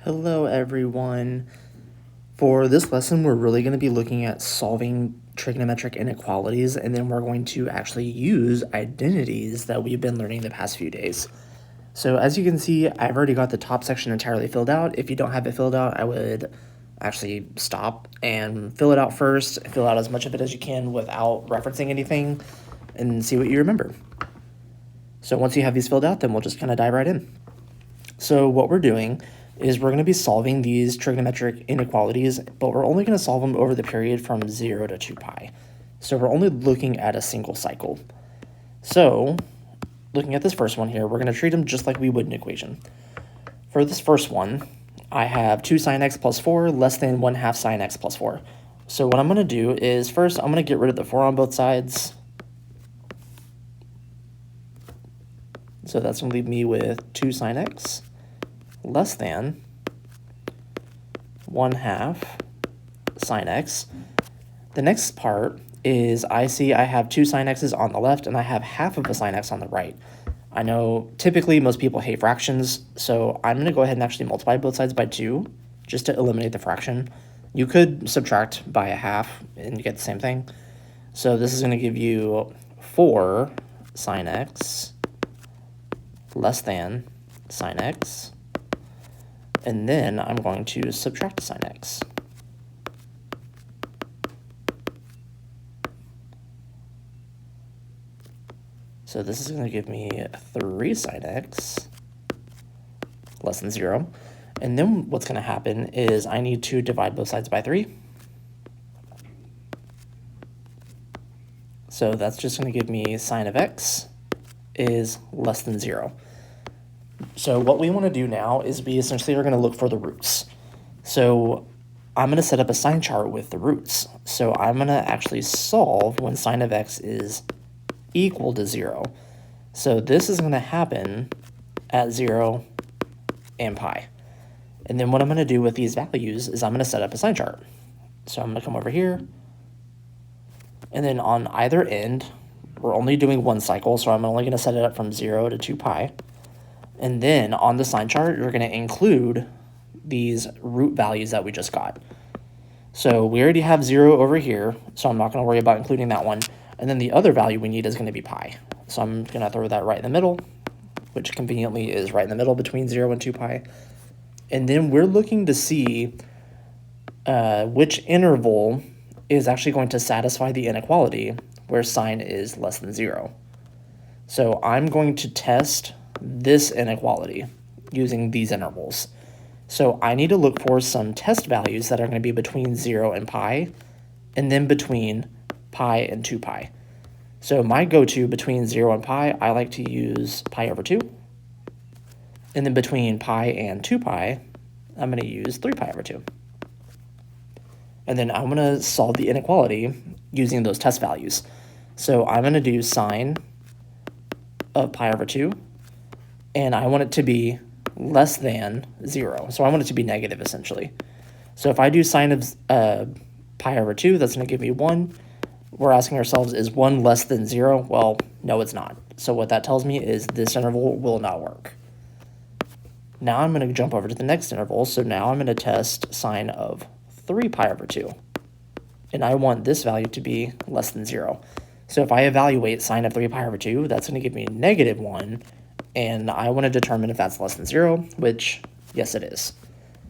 Hello everyone. For this lesson, we're really going to be looking at solving trigonometric inequalities, and then we're going to actually use identities that we've been learning the past few days. So as you can see, I've already got the top section entirely filled out. If you don't have it filled out, I would actually stop and fill it out first, fill out as much of it as you can without referencing anything, and see what you remember. So once you have these filled out, then we'll just kind of dive right in. So what we're doing is we're going to be solving these trigonometric inequalities, but we're only going to solve them over the period from 0 to 2 pi. So we're only looking at a single cycle. So looking at this first one here, we're going to treat them just like we would an equation. For this first one, I have 2 sine x plus 4 less than 1/2 sine x plus 4. So what I'm going to do is first I'm going to get rid of the 4 on both sides. So that's going to leave me with 2 sine x less than 1/2 sine x. The next part is I see I have 2 sine x's on the left and I have half of a sine x on the right. I know typically most people hate fractions, so I'm going to go ahead and actually multiply both sides by 2 just to eliminate the fraction. You could subtract by a half and you get the same thing. So this is going to give you 4 sine x less than sine x, and then I'm going to subtract sine x. So this is going to give me 3 sine x less than 0. And then what's going to happen is I need to divide both sides by 3. So that's just going to give me sine of x is less than 0. So what we want to do now is we essentially are going to look for the roots. So I'm going to set up a sign chart with the roots. So I'm going to actually solve when sine of x is equal to 0. So this is going to happen at 0 and pi. And then what I'm going to do with these values is I'm going to set up a sign chart. So I'm going to come over here. And then on either end, we're only doing one cycle, so I'm only going to set it up from 0 to 2 pi. And then on the sign chart, you're going to include these root values that we just got. So we already have 0 over here, so I'm not going to worry about including that one. And then the other value we need is going to be pi. So I'm going to throw that right in the middle, which conveniently is right in the middle between 0 and 2 pi. And then we're looking to see which interval is actually going to satisfy the inequality where sine is less than 0. So I'm going to test this inequality using these intervals. So I need to look for some test values that are going to be between 0 and pi, and then between pi and 2 pi. So my go-to between 0 and pi, I like to use pi over 2. And then between pi and 2 pi, I'm going to use 3 pi over 2. And then I'm going to solve the inequality using those test values. So I'm going to do sine of pi over 2, and I want it to be less than 0. So I want it to be negative, essentially. So if I do sine of pi over 2, that's going to give me 1. We're asking ourselves, is 1 less than 0? Well, no, it's not. So what that tells me is this interval will not work. Now I'm going to jump over to the next interval. So now I'm going to test sine of 3 pi over 2. And I want this value to be less than 0. So if I evaluate sine of 3 pi over 2, that's going to give me negative 1. And I want to determine if that's less than 0, which, yes, it is.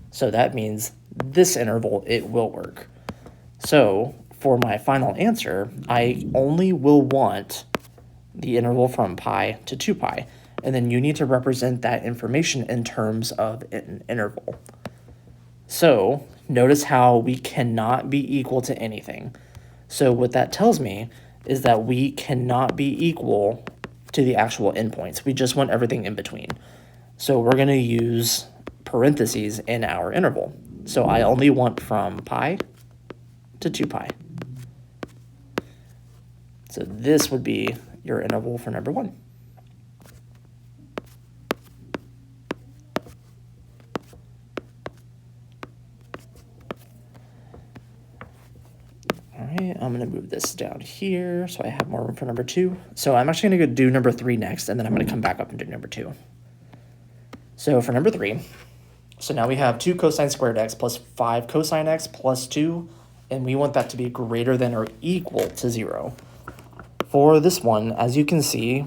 So that means this interval, it will work. So for my final answer, I only will want the interval from pi to 2 pi. And then you need to represent that information in terms of an interval. So notice how we cannot be equal to anything. So what that tells me is that we cannot be equal to the actual endpoints. We just want everything in between. So we're going to use parentheses in our interval. So I only want from pi to 2 pi. So this would be your interval for number 1. All right, I'm going to move this down here so I have more room for number 2. So I'm actually going to do number 3 next, and then I'm going to come back up and do number 2. So for number 3, So now we have 2 cosine squared x plus 5 cosine x plus 2, and we want that to be greater than or equal to 0. For this one, as you can see,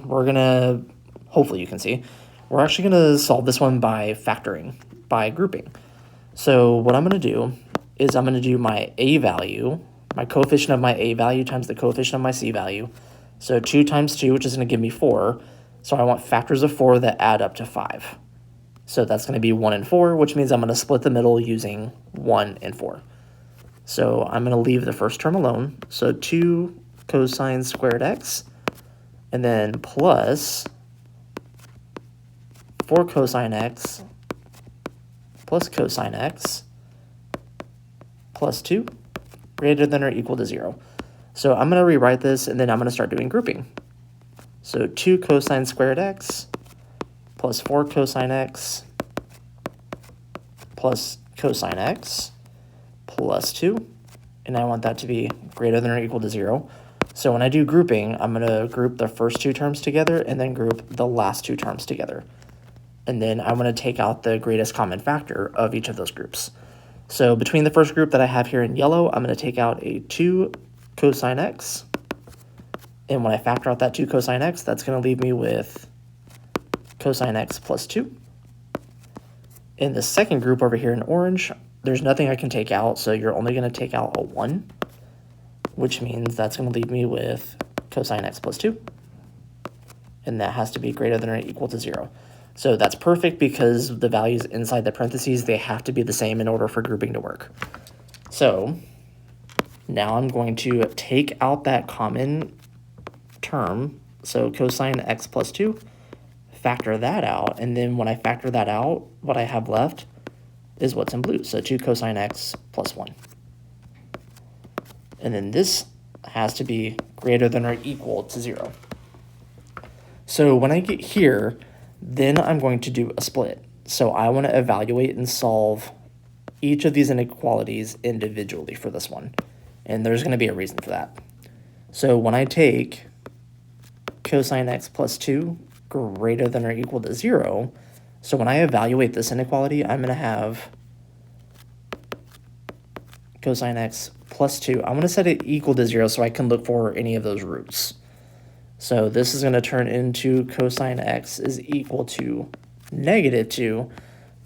hopefully you can see, we're actually going to solve this one by factoring, by grouping. So what I'm going to do is I'm going to do my a value, my coefficient of my a value times the coefficient of my c value. So 2 times 2, which is going to give me 4. So I want factors of 4 that add up to 5. So that's going to be 1 and 4, which means I'm going to split the middle using 1 and 4. So I'm going to leave the first term alone. So 2 cosine squared x, and then plus 4 cosine x plus cosine x plus 2 greater than or equal to 0. So I'm going to rewrite this, and then I'm going to start doing grouping. So 2 cosine squared x plus 4 cosine x plus cosine x plus 2, and I want that to be greater than or equal to 0. So when I do grouping, I'm going to group the first 2 terms together and then group the last 2 terms together. And then I'm going to take out the greatest common factor of each of those groups. So between the first group that I have here in yellow, I'm going to take out a 2 cosine x. And when I factor out that 2 cosine x, that's going to leave me with cosine x plus 2. In the second group over here in orange, there's nothing I can take out, so you're only going to take out a 1, which means that's going to leave me with cosine x plus 2. And that has to be greater than or equal to 0. So that's perfect because the values inside the parentheses, they have to be the same in order for grouping to work. So now I'm going to take out that common term, so cosine x plus 2, factor that out, and then when I factor that out, what I have left is what's in blue, so 2 cosine x plus 1. And then this has to be greater than or equal to 0. So when I get here, then I'm going to do a split. So I want to evaluate and solve each of these inequalities individually for this one. And there's going to be a reason for that. So when I take cosine x plus 2 greater than or equal to 0, so when I evaluate this inequality, I'm going to have cosine x plus 2. I'm going to set it equal to 0 so I can look for any of those roots. So this is going to turn into cosine x is equal to negative 2.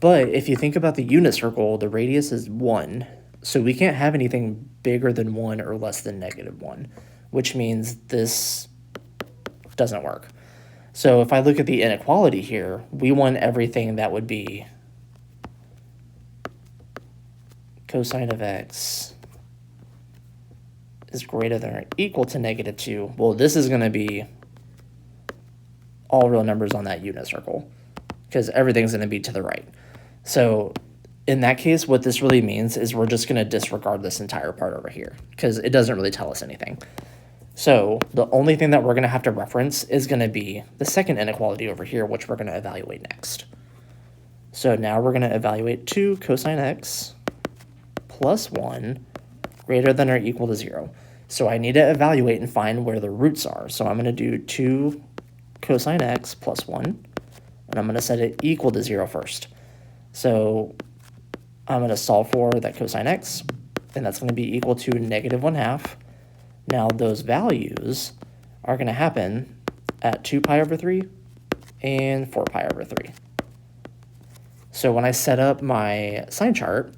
But if you think about the unit circle, the radius is 1. So we can't have anything bigger than 1 or less than negative 1, which means this doesn't work. So if I look at the inequality here, we want everything that would be cosine of x is greater than or equal to negative 2. Well, this is going to be all real numbers on that unit circle because everything's going to be to the right. So in that case, what this really means is we're just going to disregard this entire part over here because it doesn't really tell us anything. So the only thing that we're going to have to reference is going to be the second inequality over here, which we're going to evaluate next. So now we're going to evaluate 2 cosine x plus 1 greater than or equal to 0. So I need to evaluate and find where the roots are. So I'm going to do 2 cosine x plus 1, and I'm going to set it equal to 0 first. So I'm going to solve for that cosine x, and that's going to be equal to negative 1/2. Now those values are going to happen at 2 pi over 3 and 4 pi over 3. So when I set up my sign chart,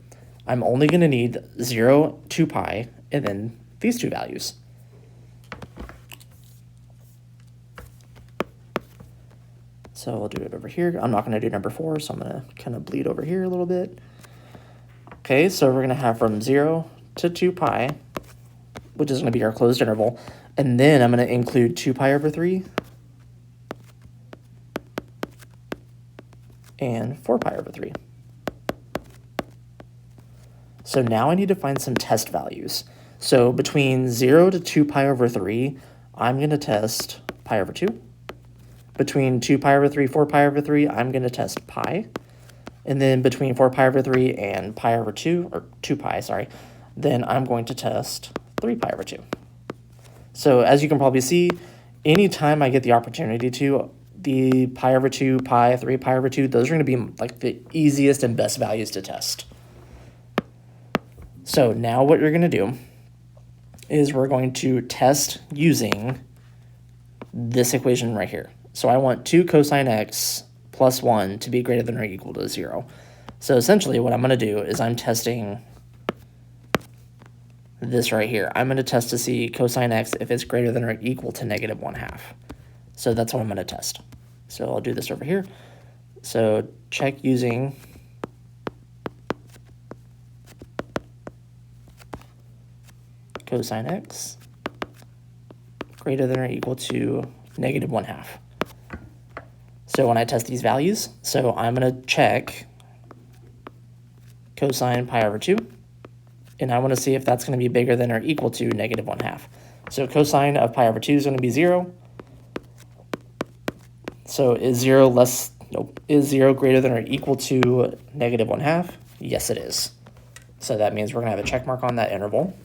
I'm only going to need 0, 2 pi, and then these two values. So we'll do it over here. I'm not going to do number 4, so I'm going to kind of bleed over here a little bit. Okay, so we're going to have from 0 to 2 pi, which is going to be our closed interval. And then I'm going to include 2 pi over 3 and 4 pi over 3. So now I need to find some test values. So between 0 to 2 pi over 3, I'm going to test pi over 2. Between 2 pi over 3, 4 pi over 3, I'm going to test pi. And then between 4 pi over 3 and pi over 2, or 2 pi, sorry, then I'm going to test 3 pi over 2. So as you can probably see, anytime I get the opportunity to, the pi over 2, pi, 3 pi over 2, those are going to be like the easiest and best values to test. So now what you're going to do is we're going to test using this equation right here. So I want 2 cosine x plus 1 to be greater than or equal to 0. So essentially what I'm going to do is I'm testing this right here. I'm going to test to see cosine x if it's greater than or equal to negative 1/2. So that's what I'm going to test. So I'll do this over here. So check using cosine x greater than or equal to negative 1/2. So when I test these values, so I'm going to check cosine pi over 2, and I want to see if that's going to be bigger than or equal to negative 1/2. So cosine of pi over 2 is going to be 0. So is 0 greater than or equal to negative 1/2? Yes, it is. So that means we're going to have a check mark on that interval.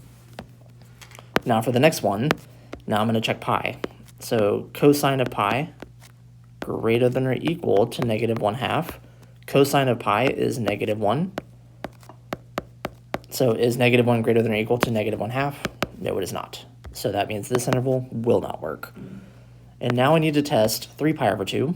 Now for the next one, now I'm going to check pi. So cosine of pi greater than or equal to negative 1/2. Cosine of pi is negative 1. So is negative 1 greater than or equal to negative 1/2? No, it is not. So that means this interval will not work. And now I need to test 3 pi over 2.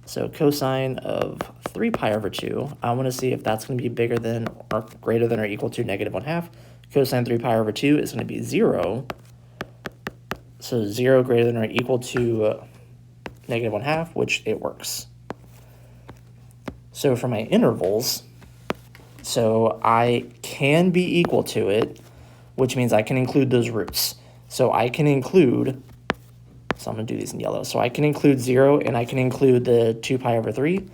So cosine of 3 pi over 2, I want to see if that's going to be bigger than or greater than or equal to negative 1/2. Cosine 3 pi over 2 is going to be 0. So 0 greater than or equal to negative 1/2, which it works. So for my intervals, so I can be equal to it, which means I can include those roots. So I can include, so I'm going to do these in yellow. So I can include 0, and I can include the 2 pi over 3.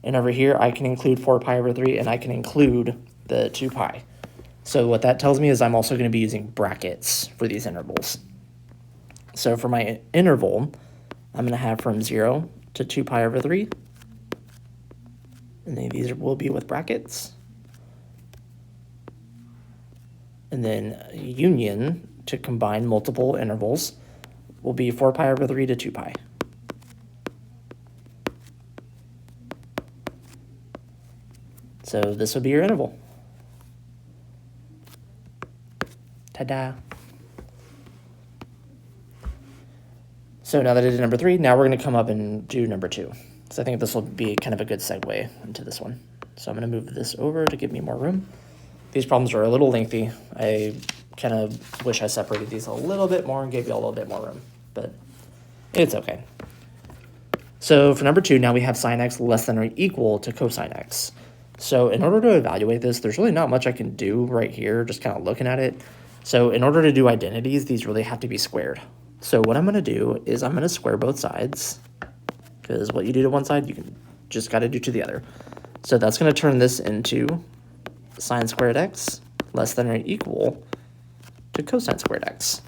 And over here, I can include 4 pi over 3, and I can include the 2 pi. So what that tells me is I'm also going to be using brackets for these intervals. So for my interval, I'm going to have from 0 to 2 pi over 3. And then these will be with brackets. And then union, to combine multiple intervals, will be 4 pi over 3 to 2 pi. So this would be your interval. Ta-da! So now that I did number 3, now we're going to come up and do number 2. So I think this will be kind of a good segue into this one. So I'm going to move this over to give me more room. These problems are a little lengthy. I kind of wish I separated these a little bit more and gave you a little bit more room, but it's okay. So for number 2, now we have sine x less than or equal to cosine x. So in order to evaluate this, there's really not much I can do right here, just kind of looking at it. So in order to do identities, these really have to be squared. So what I'm going to do is I'm going to square both sides, because what you do to one side, you can just got to do to the other. So that's going to turn this into sine squared x less than or equal to cosine squared x.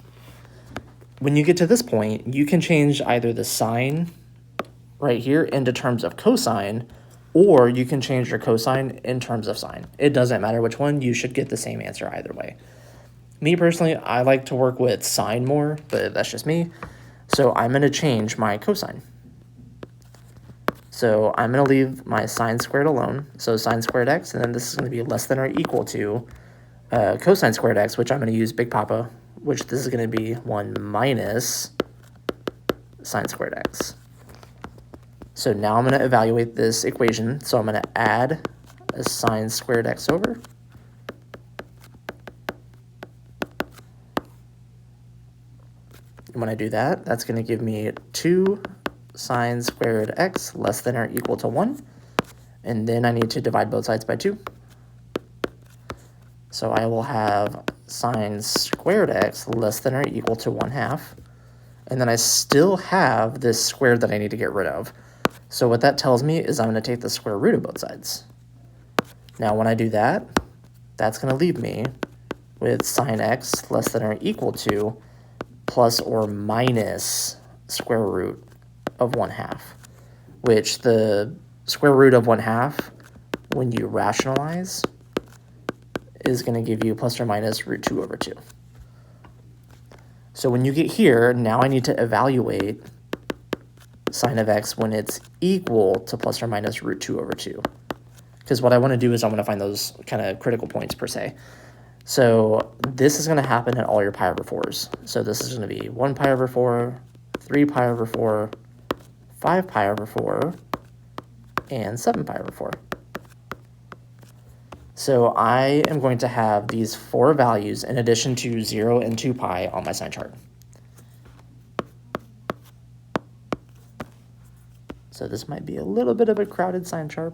When you get to this point, you can change either the sign right here into terms of cosine, or you can change your cosine in terms of sine. It doesn't matter which one, you should get the same answer either way. Me personally, I like to work with sine more, but that's just me. So I'm going to change my cosine. So I'm going to leave my sine squared alone. So sine squared x, and then this is going to be less than or equal to cosine squared x, which I'm going to use Big Papa, which this is going to be 1 minus sine squared x. So now I'm going to evaluate this equation. So I'm going to add a sine squared x over. And when I do that, that's going to give me 2 sine squared x less than or equal to 1. And then I need to divide both sides by 2. So I will have sine squared x less than or equal to 1/2. And then I still have this squared that I need to get rid of. So what that tells me is I'm going to take the square root of both sides. Now when I do that, that's going to leave me with sine x less than or equal to plus or minus square root of 1/2, which the square root of 1/2, when you rationalize, is going to give you plus or minus root 2 over 2. So when you get here, now I need to evaluate sine of x when it's equal to plus or minus root 2 over 2. Because what I want to do is I want to find those kind of critical points per se. So this is going to happen at all your pi over 4s. So this is going to be 1 pi over 4, 3 pi over 4, 5 pi over 4, and 7 pi over 4. So I am going to have these 4 values in addition to 0 and 2 pi on my sign chart. So this might be a little bit of a crowded sign chart.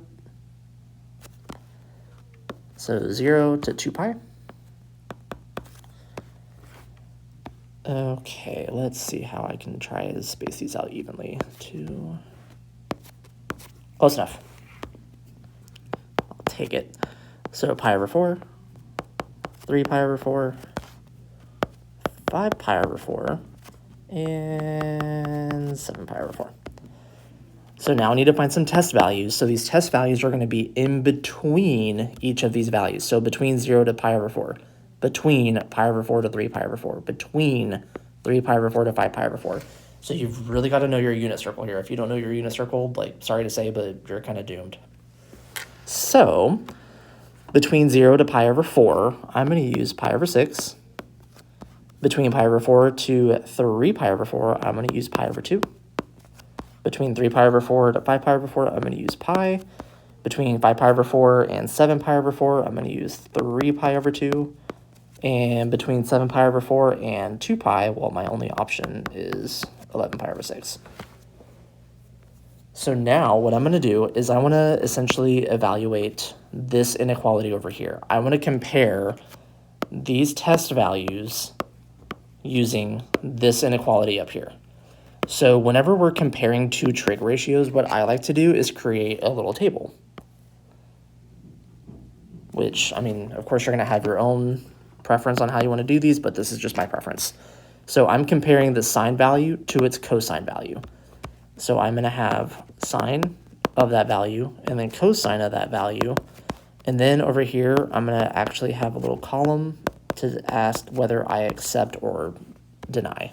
So 0 to 2 pi. Okay, let's see how I can try to space these out evenly. Close enough. I'll take it. So pi over 4, 3 pi over 4, 5 pi over 4, and 7 pi over 4. So now I need to find some test values. So these test values are going to be in between each of these values. So between 0 to pi over 4, between pi over 4 to 3 pi over 4, between 3 pi over 4 to 5 pi over 4. So you've really got to know your unit circle here. If you don't know your unit circle, like, sorry to say, but you're kind of doomed. So between 0 to pi over 4, I'm going to use pi over 6. Between pi over 4 to 3 pi over 4, I'm going to use pi over 2. Between 3 pi over 4 to 5 pi over 4, I'm going to use pi. Between 5 pi over 4 and 7 pi over 4, I'm going to use 3 pi over 2. And between 7 pi over 4 and 2 pi, well, my only option is 11 pi over 6. So now what I'm going to do is I want to essentially evaluate this inequality over here. I want to compare these test values using this inequality up here. So whenever we're comparing two trig ratios, what I like to do is create a little table. Which, I mean, of course, you're going to have your own preference on how you want to do these, but this is just my preference. So I'm comparing the sine value to its cosine value. So I'm going to have sine of that value and then cosine of that value. And then over here, I'm going to actually have a little column to ask whether I accept or deny.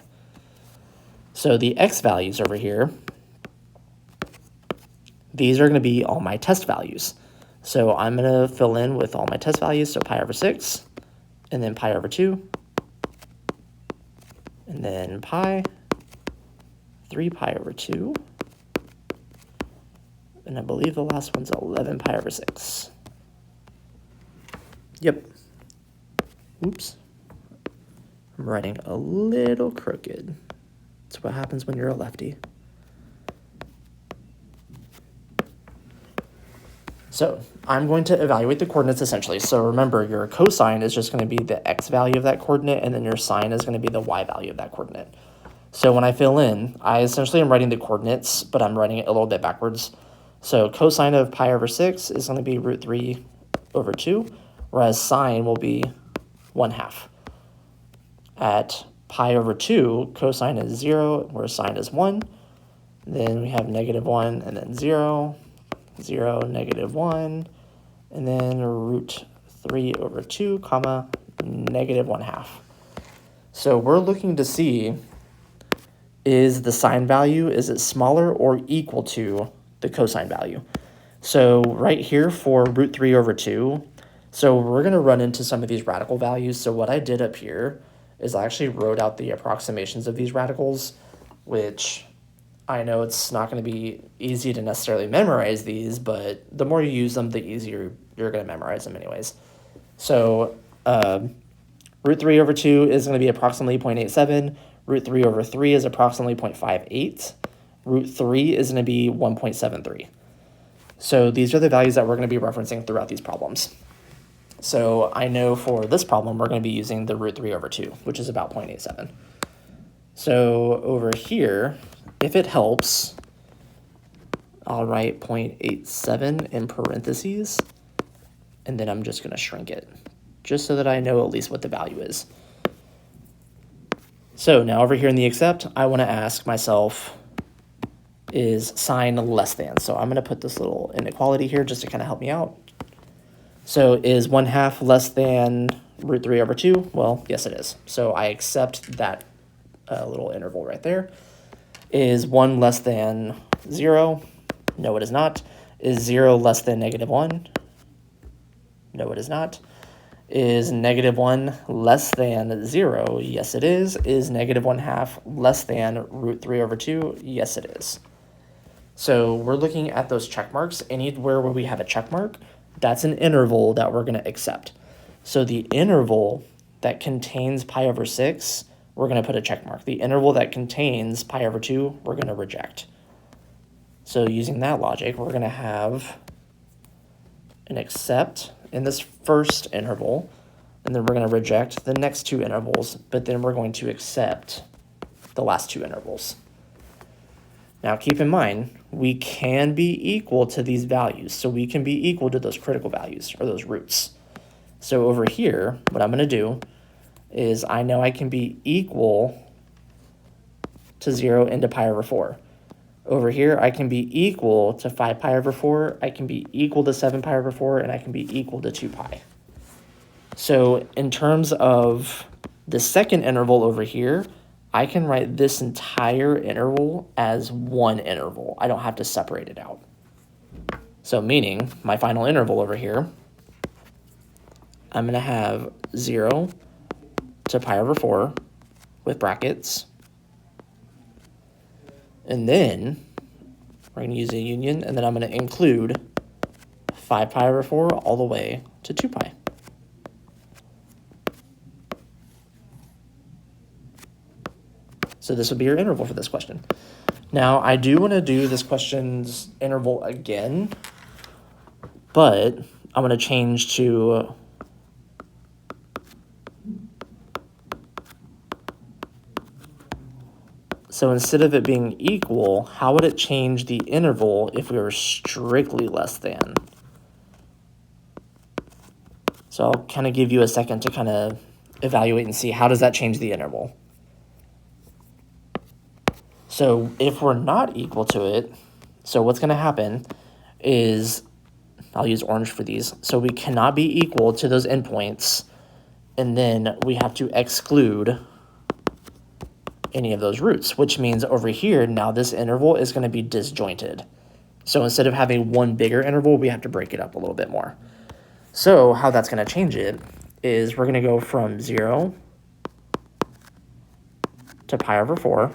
So the x values over here, these are going to be all my test values. So I'm going to fill in with all my test values. So pi over 6, and then pi over 2, and then pi, 3 pi over 2, and I believe the last one's 11 pi over 6. Yep. Oops. I'm writing a little crooked. That's what happens when you're a lefty. So I'm going to evaluate the coordinates essentially. So remember, your cosine is just going to be the x value of that coordinate, and then your sine is going to be the y value of that coordinate. So when I fill in, I essentially am writing the coordinates, but I'm writing it a little bit backwards. So cosine of pi over 6 is going to be root 3 over 2, whereas sine will be 1/2. At pi over 2, cosine is 0, whereas sine is 1. Then we have -1, and then 0, 0, -1, and then root 3 over 2, comma, -1/2. So we're looking to see, is the sine value, is it smaller or equal to the cosine value? So right here for root 3 over 2, so we're going to run into some of these radical values. So what I did up here is I actually wrote out the approximations of these radicals, which I know it's not going to be easy to necessarily memorize these, but the more you use them, the easier you're going to memorize them anyways. So root 3 over 2 is going to be approximately 0.87. Root 3 over 3 is approximately 0.58. Root 3 is going to be 1.73. So these are the values that we're going to be referencing throughout these problems. So I know for this problem, we're going to be using the root 3 over 2, which is about 0.87. So over here, if it helps, I'll write 0.87 in parentheses, and then I'm just going to shrink it, just so that I know at least what the value is. So now over here in the accept, I want to ask myself, is sine less than? So I'm going to put this little inequality here just to kind of help me out. So is 1/2 less than root 3 over 2? Well, yes, it is. So I accept that little interval right there. Is 1 less than 0? No, it is not. Is 0 less than -1? No, it is not. Is -1 less than 0? Yes, it is. Is -1/2 less than √3/2? Yes, it is. So we're looking at those check marks. Anywhere where we have a check mark, that's an interval that we're going to accept. So the interval that contains pi/6, we're going to put a check mark. The interval that contains pi/2, we're going to reject. So using that logic, we're going to have an accept in this first interval, and then we're going to reject the next two intervals, but then we're going to accept the last two intervals. Now keep in mind, we can be equal to these values, so we can be equal to those critical values, or those roots. So over here, what I'm going to do is I know I can be equal to 0 into pi/4. Over here, I can be equal to 5 pi/4, I can be equal to 7 pi/4, and I can be equal to 2 pi. So in terms of the second interval over here, I can write this entire interval as one interval. I don't have to separate it out. So meaning, my final interval over here, I'm going to have 0 to pi/4 with brackets. And then we're going to use a union, and then I'm going to include 5 pi/4 all the way to 2 pi. So this would be your interval for this question. Now, I do want to do this question's interval again, but I'm going to change to so instead of it being equal, how would it change the interval if we were strictly less than? So I'll kind of give you a second to kind of evaluate and see how does that change the interval. So if we're not equal to it, so what's going to happen is, I'll use orange for these, so we cannot be equal to those endpoints, and then we have to exclude any of those roots, which means over here, now this interval is going to be disjointed. So instead of having one bigger interval, we have to break it up a little bit more. So how that's going to change it is we're going to go from 0 to pi/4,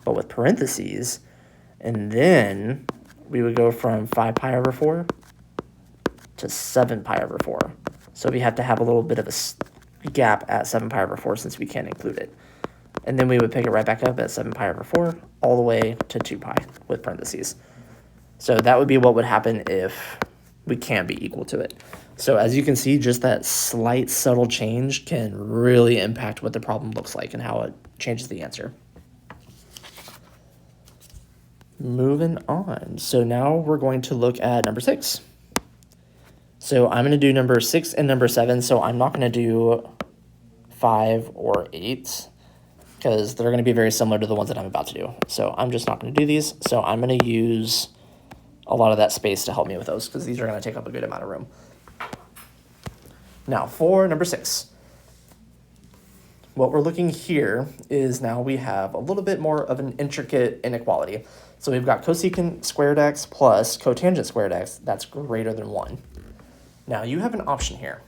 but with parentheses, and then we would go from 5 pi/4 to 7 pi/4. So we have to have a little bit of a gap at 7 pi/4 since we can't include it. And then we would pick it right back up at 7 pi/4 all the way to 2 pi with parentheses. So that would be what would happen if we can't be equal to it. So as you can see, just that slight subtle change can really impact what the problem looks like and how it changes the answer. Moving on. So now we're going to look at number 6. So I'm going to do number 6 and number 7. So I'm not going to do 5 or 8 because they're going to be very similar to the ones that I'm about to do. So I'm just not going to do these. So I'm going to use a lot of that space to help me with those because these are going to take up a good amount of room. Now for number 6. What we're looking here is now we have a little bit more of an intricate inequality. So we've got cosecant squared x plus cotangent squared x that's greater than 1. Now you have an option here.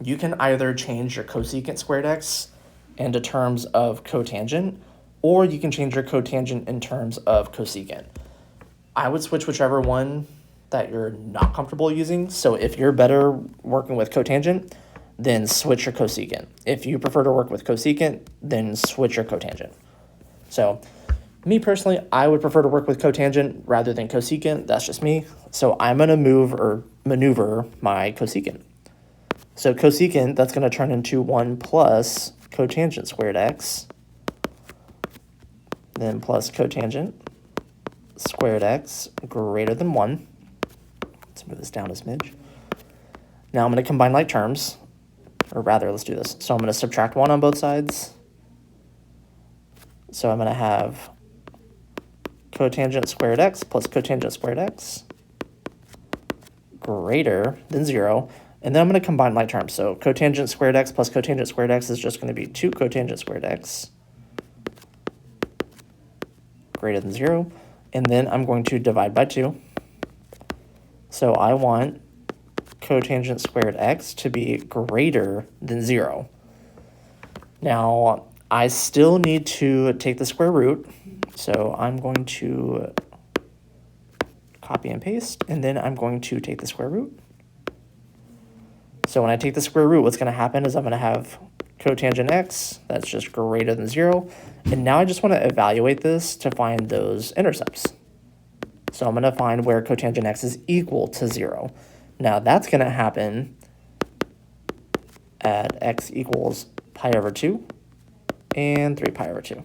You can either change your cosecant squared x into terms of cotangent, or you can change your cotangent in terms of cosecant. I would switch whichever one that you're not comfortable using. So if you're better working with cotangent, then switch your cosecant. If you prefer to work with cosecant, then switch your cotangent. So me personally, I would prefer to work with cotangent rather than cosecant. That's just me. So I'm going to move or maneuver my cosecant. So cosecant, that's going to turn into 1 plus cotangent squared x, then plus cotangent squared x greater than 1. Let's move this down a smidge. Now I'm going to combine like terms, or rather, let's do this. So I'm going to subtract 1 on both sides. So I'm going to have cotangent squared x plus cotangent squared x greater than 0. And then I'm going to combine like terms. So cotangent squared x plus cotangent squared x is just going to be 2 cotangent squared x greater than 0, and then I'm going to divide by 2. So I want cotangent squared x to be greater than 0. Now, I still need to take the square root, so I'm going to copy and paste, and then I'm going to take the square root. So when I take the square root, what's going to happen is I'm going to have cotangent x, that's just greater than 0, and now I just want to evaluate this to find those intercepts. So I'm going to find where cotangent x is equal to 0. Now that's going to happen at x equals pi over 2 and 3 pi over 2.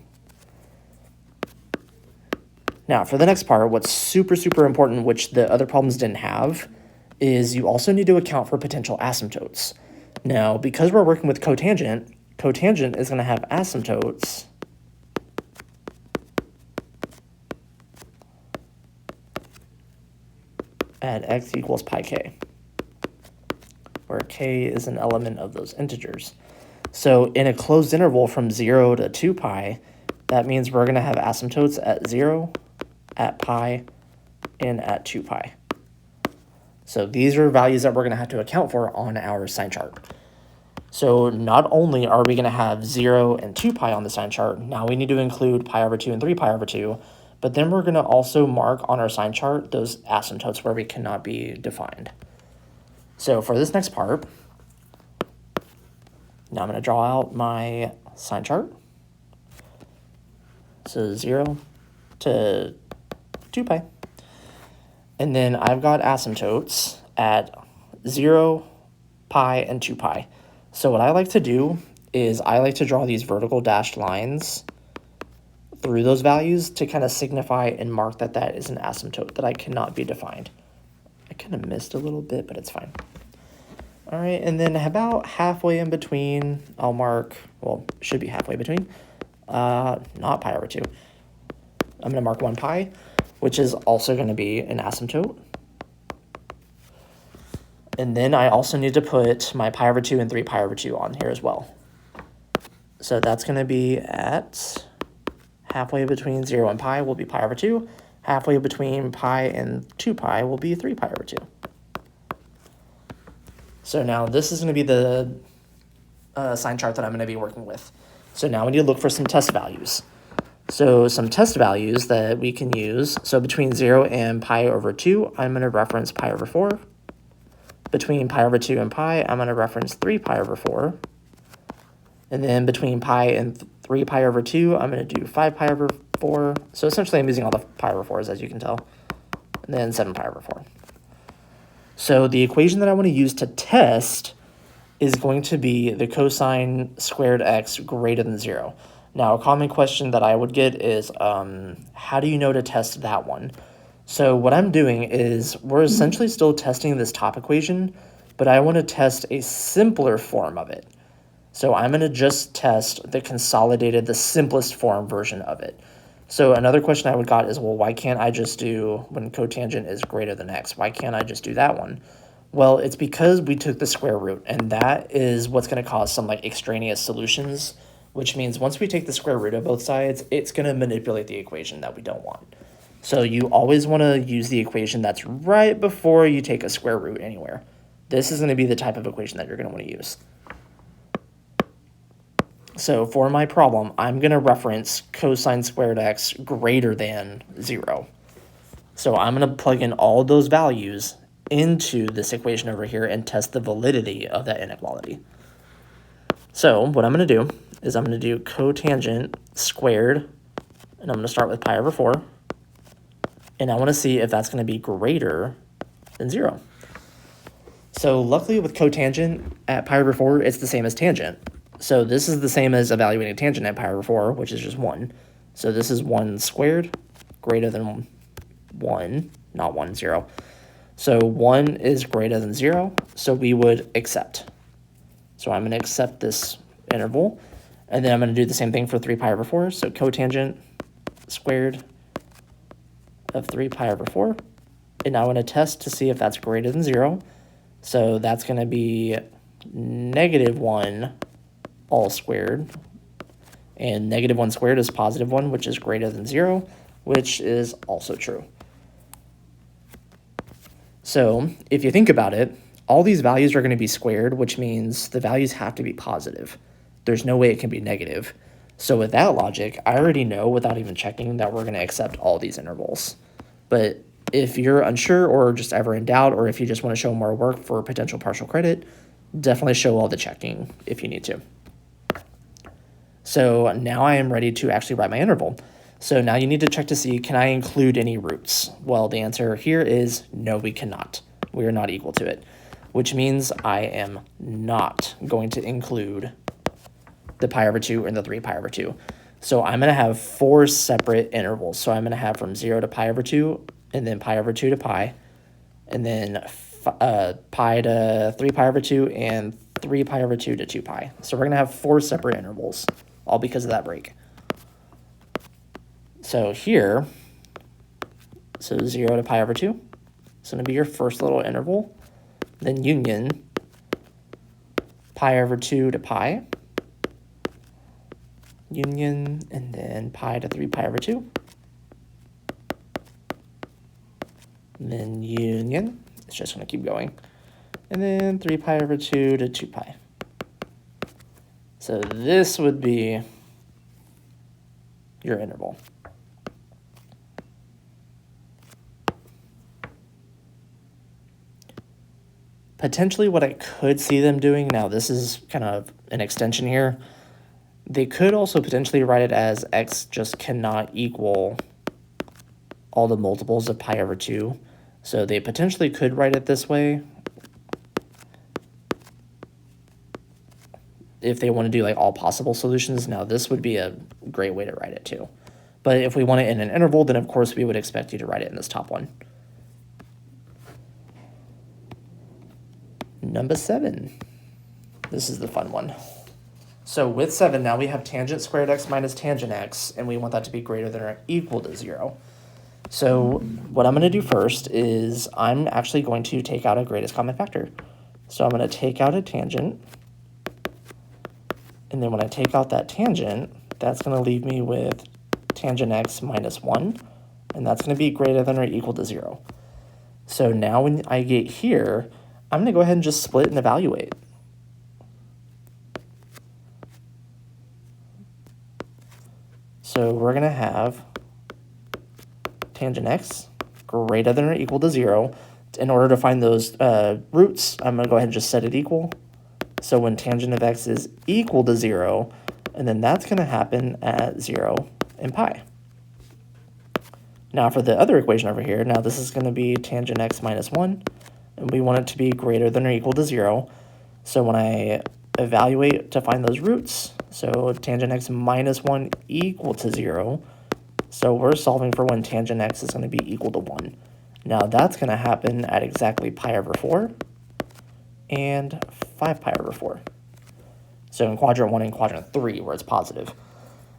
Now for the next part, what's super, super important, which the other problems didn't have, is you also need to account for potential asymptotes. Now, because we're working with cotangent, cotangent is going to have asymptotes at x equals pi k, where k is an element of those integers. So in a closed interval from 0 to 2 pi, that means we're going to have asymptotes at 0, at pi, and at 2 pi. So these are values that we're going to have to account for on our sign chart. So not only are we going to have 0 and 2 pi on the sign chart, now we need to include pi over 2 and 3 pi over 2, but then we're going to also mark on our sign chart those asymptotes where we cannot be defined. So for this next part, now I'm going to draw out my sign chart. So 0 to 2 pi. And then I've got asymptotes at 0, pi, and 2 pi. So what I like to do is I like to draw these vertical dashed lines through those values to kind of signify and mark that that is an asymptote that I cannot be defined. I kind of missed a little bit, but it's fine. All right, and then about halfway in between, I'll mark, well, it should be halfway between, not pi over 2. I'm going to mark 1 pi, which is also going to be an asymptote. And then I also need to put my pi over 2 and 3 pi over 2 on here as well. So that's going to be at halfway between 0 and pi will be pi over 2. Halfway between pi and 2 pi will be 3 pi over 2. So now this is going to be the sign chart that I'm going to be working with. So now we need to look for some test values. So some test values that we can use. So between 0 and pi over 2, I'm going to reference pi over 4. Between pi over 2 and pi, I'm going to reference 3 pi over 4. And then between pi and 3 pi over 2, I'm going to do 5 pi over 4. So essentially I'm using all the pi over 4s, as you can tell. And then 7 pi over 4. So the equation that I want to use to test is going to be the cosine squared x greater than 0. Now, a common question that I would get is, how do you know to test that one? So what I'm doing is we're essentially still testing this top equation, but I want to test a simpler form of it. So I'm going to just test the consolidated, the simplest form version of it. So another question I would got is, well, why can't I just do when cotangent is greater than x? Why can't I just do that one? Well, it's because we took the square root, and that is what's going to cause some like extraneous solutions, which means once we take the square root of both sides, it's going to manipulate the equation that we don't want. So you always want to use the equation that's right before you take a square root anywhere. This is going to be the type of equation that you're going to want to use. So for my problem, I'm going to reference cosine squared x greater than 0. So I'm going to plug in all those values into this equation over here and test the validity of that inequality. So what I'm going to do is I'm going to do cotangent squared, and I'm going to start with pi over 4. And I want to see if that's going to be greater than 0. So luckily with cotangent at pi over 4, it's the same as tangent. So this is the same as evaluating tangent at pi over 4, which is just 1. So this is 1 squared greater than 1, not 1, 0. So 1 is greater than 0, so we would accept. So I'm going to accept this interval, and then I'm going to do the same thing for 3 pi over 4. So cotangent squared of 3 pi over 4. And now I'm going to test to see if that's greater than 0. So that's going to be -1 all squared. And -1 squared is +1, which is greater than 0. which is also true. So if you think about it, all these values are going to be squared, which means the values have to be positive. There's no way it can be negative. So with that logic, I already know without even checking that we're going to accept all these intervals. But if you're unsure or just ever in doubt, or if you just want to show more work for potential partial credit, definitely show all the checking if you need to. So now I am ready to actually write my interval. So now you need to check to see, can I include any roots? Well, the answer here is no, we cannot. We are not equal to it, which means I am not going to include the pi over 2 and the 3 pi over 2. So I'm going to have 4 separate intervals. So I'm going to have from 0 to pi over 2, and then pi over 2 to pi, and then pi to 3 pi over 2, and 3 pi over 2 to 2 pi. So we're going to have 4 separate intervals, all because of that break. So here, so 0 to pi over 2, it's going to be your first little interval. Then union pi over 2 to pi, union, and then pi to 3 pi over 2, and then union, it's just going to keep going, and then 3 pi over 2 to 2 pi. So this would be your interval. Potentially what I could see them doing, now this is kind of an extension here, they could also potentially write it as x just cannot equal all the multiples of pi over 2. So they potentially could write it this way if they want to do like all possible solutions. Now this would be a great way to write it too. But if we want it in an interval, then of course we would expect you to write it in this top one. Number 7. This is the fun one. So with 7, now we have tangent squared x minus tangent x, and we want that to be greater than or equal to 0. So what I'm going to do first is I'm actually going to take out a greatest common factor. So I'm going to take out a tangent, and then when I take out that tangent, that's going to leave me with tangent x minus 1, and that's going to be greater than or equal to 0. So now when I get here, I'm going to go ahead and just split and evaluate. So we're going to have tangent x greater than or equal to 0. In order to find those roots, I'm going to go ahead and just set it equal. So when tangent of x is equal to 0, and then that's going to happen at 0 in pi. Now for the other equation over here, now this is going to be tangent x minus 1. And we want it to be greater than or equal to 0. So when I evaluate to find those roots, so tangent x minus 1 equal to 0, so we're solving for when tangent x is going to be equal to 1. Now that's going to happen at exactly pi over 4 and 5 pi over 4. So in quadrant 1 and quadrant 3 where it's positive.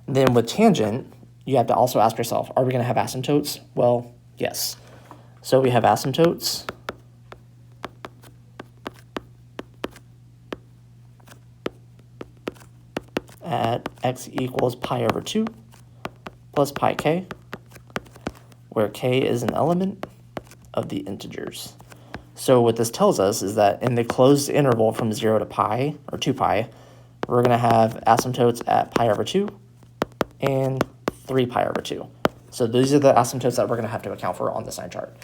And then with tangent, you have to also ask yourself, are we going to have asymptotes? Well, yes. So we have asymptotes at x equals pi over 2 plus pi k, where k is an element of the integers. So what this tells us is that in the closed interval from 0 to pi, or 2 pi, we're going to have asymptotes at pi over 2 and 3 pi over 2. So these are the asymptotes that we're going to have to account for on the sign chart.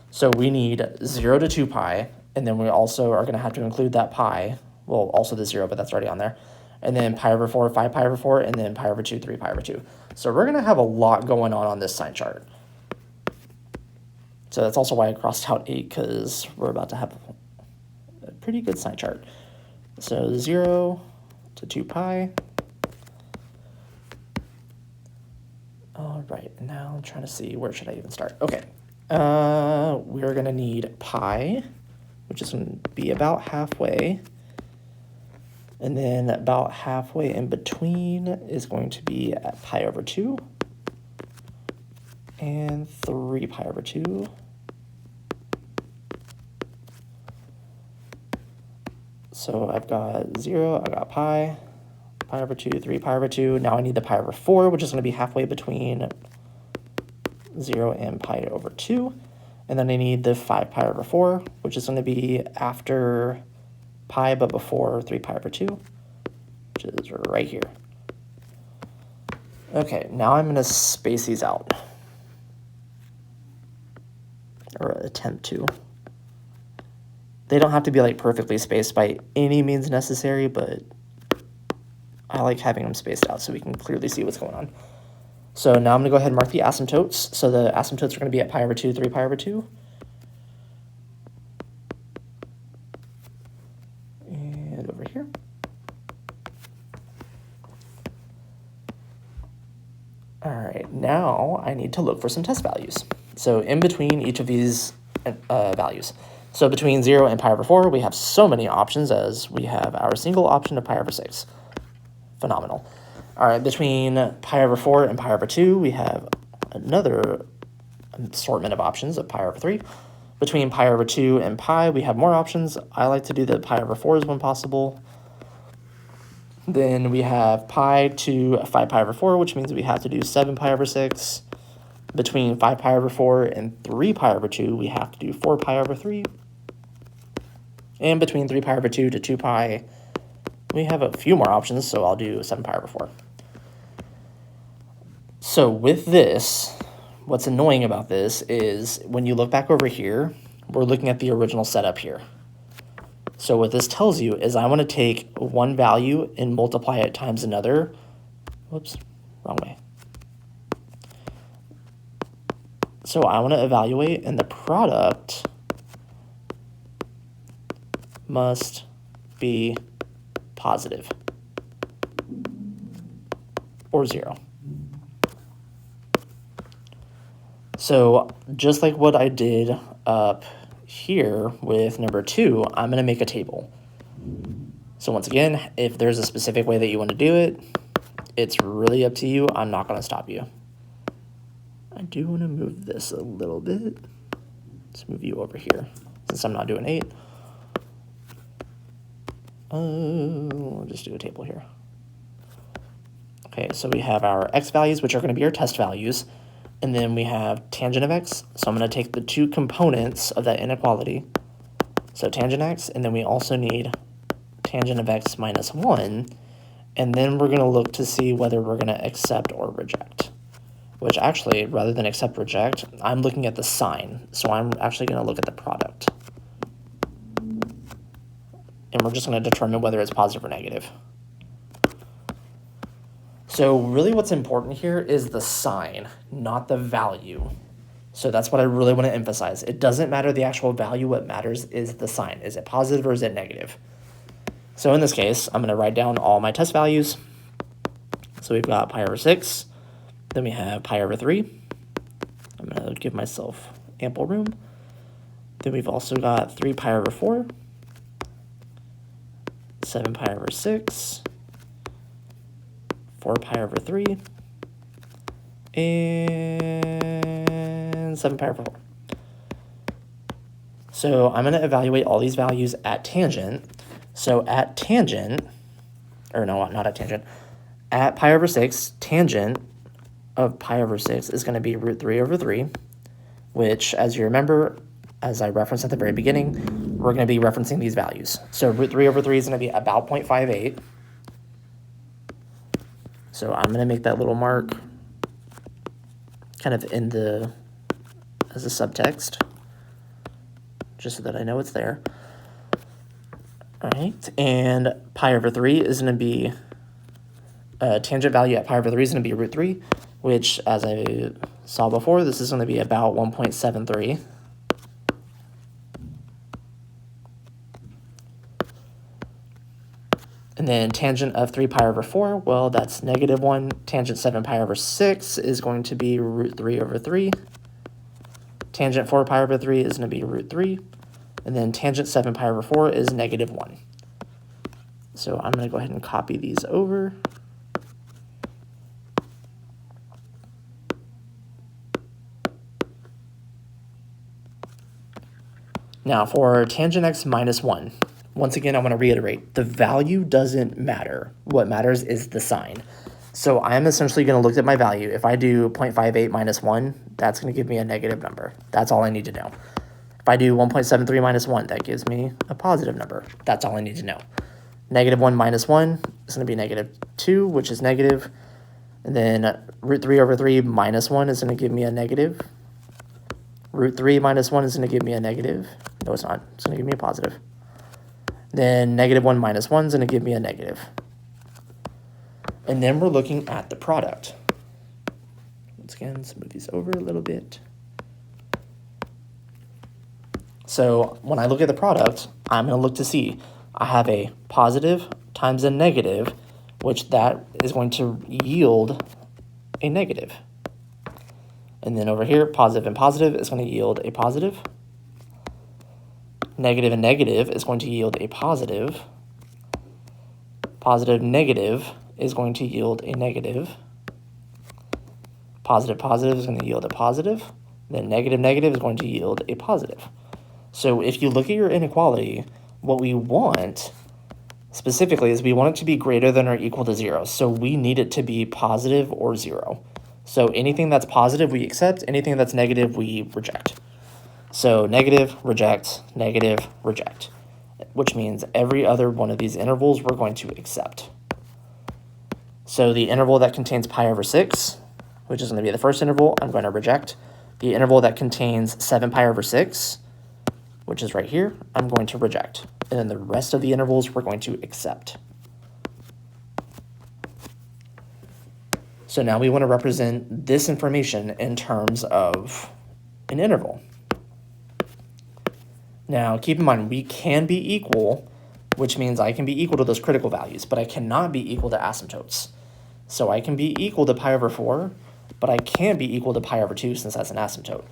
So we need 0 to 2 pi, and then we also are going to have to include that pi, well, also the 0, but that's already on there, and then pi over 4, 5 pi over 4, and then pi over 2, 3 pi over 2. So we're going to have a lot going on this sign chart. So that's also why I crossed out 8, because we're about to have a pretty good sign chart. So 0 to 2 pi. All right, now I'm trying to see, where should I even start? Okay, we're going to need pi, which is going to be about halfway. And then about halfway in between is going to be at pi over 2 and 3 pi over 2. So I've got 0, I've got pi over 2, 3 pi over 2. Now I need the pi over 4, which is going to be halfway between 0 and pi over 2. And then I need the 5 pi over 4, which is going to be after pi but before 3 pi over 2, which is right here. Okay, now I'm going to space these out, or attempt to. They don't have to be like perfectly spaced by any means necessary, but I like having them spaced out so we can clearly see what's going on. So now I'm going to go ahead and mark the asymptotes. So the asymptotes are going to be at pi over 2, 3 pi over 2. And over here. All right, now I need to look for some test values. So in between each of these values. So between 0 and pi over 4, we have so many options, as we have our single option of pi over 6. Phenomenal. All right, between pi over 4 and pi over 2, we have another assortment of options of pi over 3. Between pi over 2 and pi, we have more options. I like to do the pi over 4s when possible. Then we have pi to 5 pi over 4, which means we have to do 7 pi over 6. Between 5 pi over 4 and 3 pi over 2, we have to do 4 pi over 3. And between 3 pi over 2 to 2 pi, we have a few more options, so I'll do 7 pi over 4. So with this, what's annoying about this is when you look back over here, we're looking at the original setup here. So what this tells you is I want to take one value and multiply it times another. Whoops, wrong way. So I want to evaluate, and the product must be positive or 0. So just like what I did up here with number 2, I'm going to make a table. So once again, if there's a specific way that you want to do it, it's really up to you. I'm not going to stop you. I do want to move this a little bit. Let's move you over here since I'm not doing 8. We'll just do a table here. Okay, so we have our x values, which are going to be our test values. And then we have tangent of x. So I'm going to take the two components of that inequality. So tangent x, and then we also need tangent of x minus 1. And then we're going to look to see whether we're going to accept or reject. Which actually, rather than accept, reject, I'm looking at the sign. So I'm actually going to look at the product. And we're just going to determine whether it's positive or negative. So really what's important here is the sign, not the value. So that's what I really want to emphasize. It doesn't matter the actual value. What matters is the sign. Is it positive or is it negative? So in this case, I'm going to write down all my test values. So we've got pi over 6. Then we have pi over 3. I'm going to give myself ample room. Then we've also got 3 pi over 4. 7 pi over 6. 4 pi over 3. And 7 pi over 4. So I'm going to evaluate all these values at tangent. So at tangent, or no, not at tangent, at pi over 6, tangent of pi over 6 is going to be root 3 over 3, which, as you remember, as I referenced at the very beginning, we're going to be referencing these values. So root 3 over 3 is going to be about 0.58. So I'm going to make that little mark kind of in the, as a subtext, just so that I know it's there. All right, and pi over 3 is going to be, tangent value at pi over 3 is going to be root 3, which, as I saw before, this is going to be about 1.73. And then tangent of 3 pi over 4, well, that's negative 1. Tangent 7 pi over 6 is going to be root 3 over 3. Tangent 4 pi over 3 is going to be root 3. And then tangent 7 pi over 4 is negative 1. So I'm going to go ahead and copy these over. Now for tangent x minus 1, once again, I want to reiterate, the value doesn't matter. What matters is the sign. So I'm essentially going to look at my value. If I do 0.58 minus 1, that's going to give me a negative number. That's all I need to know. If I do 1.73 minus 1, that gives me a positive number. That's all I need to know. Negative 1 minus 1 is going to be negative 2, which is negative. And then root 3 over 3 minus 1 is going to give me a negative. Root 3 minus 1 is going to give me a negative. No, it's not. It's going to give me a positive. Then negative 1 minus 1 is going to give me a negative. And then we're looking at the product. Once again, let's move these over a little bit. So when I look at the product, I'm going to look to see I have a positive times a negative, which that is going to yield a negative. And then over here, positive and positive is going to yield a positive. Negative and negative is going to yield a positive. Positive, negative is going to yield a negative. Positive, positive is going to yield a positive. Then negative, negative is going to yield a positive. So if you look at your inequality, what we want specifically is we want it to be greater than or equal to 0. So we need it to be positive or 0. So anything that's positive, we accept. Anything that's negative, we reject. So negative, reject, which means every other one of these intervals we're going to accept. So the interval that contains pi over 6, which is going to be the first interval, I'm going to reject. The interval that contains 7 pi over 6, which is right here, I'm going to reject. And then the rest of the intervals we're going to accept. So now we want to represent this information in terms of an interval. Now keep in mind, we can be equal, which means I can be equal to those critical values, but I cannot be equal to asymptotes. So I can be equal to pi over 4, but I can't be equal to pi over 2 since that's an asymptote.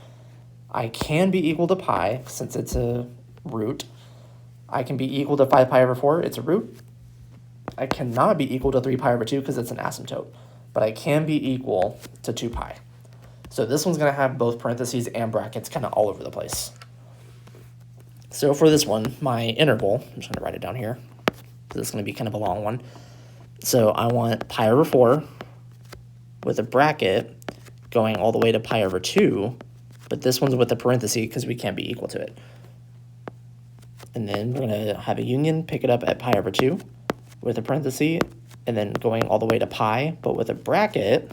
I can be equal to pi since it's a root. I can be equal to 5 pi over 4, it's a root. I cannot be equal to 3 pi over 2 because it's an asymptote, but I can be equal to 2 pi. So this one's going to have both parentheses and brackets kind of all over the place. So for this one, my interval, I'm just going to write it down here, because it's going to be kind of a long one. So I want pi over 4 with a bracket going all the way to pi over 2, but this one's with a parenthesis because we can't be equal to it. And then we're going to have a union, pick it up at pi over 2 with a parenthesis, and then going all the way to pi, but with a bracket,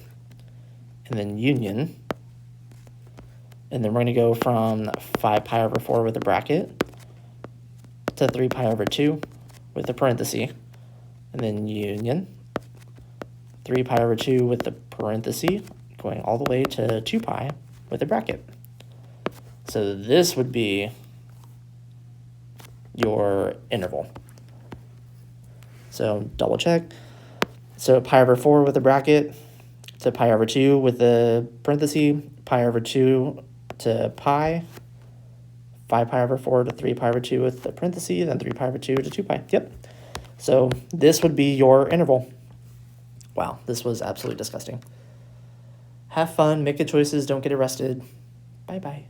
and then union. And then we're going to go from 5 pi over 4 with a bracket to 3 pi over 2 with a parenthesis, and then union, 3 pi over 2 with the parenthesis, going all the way to 2 pi with a bracket. So this would be your interval. So double check. So pi over 4 with a bracket to pi over 2 with a parenthesis, pi over 2 to pi, 5 pi over 4 to 3 pi over 2 with the parentheses, then 3 pi over 2 to 2 pi. Yep. So this would be your interval. Wow, this was absolutely disgusting. Have fun, make good choices, don't get arrested. Bye-bye.